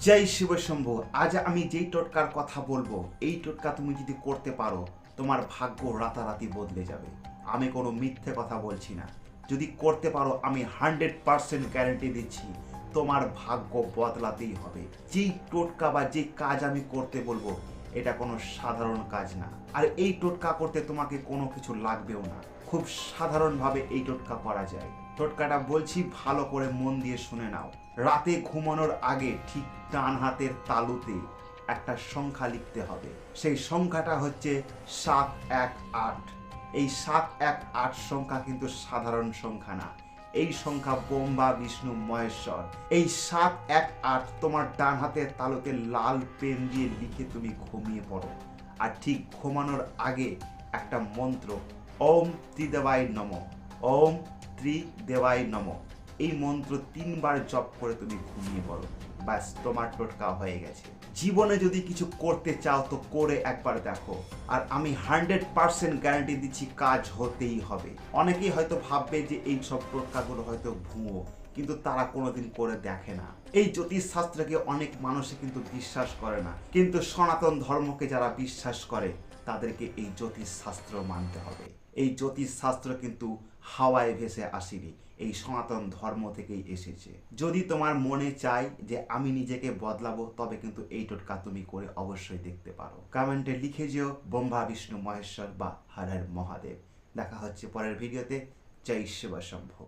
জয় শিব শম্ভু। আজ আমি যেই টোটকার কথা বলবো, এই টোটকা তুমি যদি করতে পারো, তোমার ভাগ্য রাতারাতি বদলে যাবে। আমি কোনো মিথ্যে কথা বলছি না। যদি করতে পারো, আমি 100% গ্যারেন্টি দিচ্ছি তোমার ভাগ্য বদলাতেই হবে। যেই টোটকা বা যে কাজ আমি করতে বলবো, এটা কোনো সাধারণ কাজ না। আর এই টোটকা করতে তোমাকে কোনো কিছু লাগবেও না। খুব সাধারণভাবে এই টোটকা করা যায়। টোটকাটা বলছি, ভালো করে মন দিয়ে শুনে নাও। রাতে ঘুমানোর আগে ঠিক ডান হাতের তালুতে একটা সংখ্যা লিখতে হবে। সেই সংখ্যাটা হচ্ছে 718। এই 718 সংখ্যা কিন্তু সাধারণ সংখ্যা না। এই সংখ্যা ব্রহ্মা বিষ্ণু মহেশ্বর। এই 718 তোমার ডান হাতের তালুতে লাল পেন দিয়ে লিখে তুমি ঘুমিয়ে পড়ো। আর ঠিক ঘুমানোর আগে একটা মন্ত্র, ওম ত্রিদেবায় নমঃ, ওম ত্রিদেবায় নমঃ, এই মন্ত্র 3বার জপ করে তুমি ঘুমিয়ে পড়ো। ব্যাস, তোমার টোটকা হয়ে গেছে। জীবনে যদি কিছু করতে চাও তো করে একবার দেখো, আর আমি 100% গ্যারান্টি দিচ্ছি কাজ হতেই হবে। অনেকেই হয়তো ভাববে যে এই সব টোটকাগুলো হয়তো ভুয়ো, কিন্তু তারা কোনোদিন করে দেখে না। এই জ্যোতিষ শাস্ত্রকে অনেক মানুষে কিন্তু বিশ্বাস করে না, কিন্তু সনাতন ধর্মকে যারা বিশ্বাস করে তাদেরকে এই জ্যোতিষ শাস্ত্র মানতে হবে। এই জ্যোতিষ শাস্ত্র কিন্তু হাওয়ায় ভেসে আসেনি, এই সনাতন ধর্ম থেকেই এসেছে। যদি তোমার মনে চাই যে আমি নিজেকে বদলাবো, তবে কিন্তু এই টোটকা তুমি করে অবশ্যই দেখতে পারো। কমেন্টে লিখে যেও ব্রহ্মা বিষ্ণু মহেশ্বর বা হর হর মহাদেব। দেখা হচ্ছে পরের ভিডিওতে। জয় শিব শম্ভু।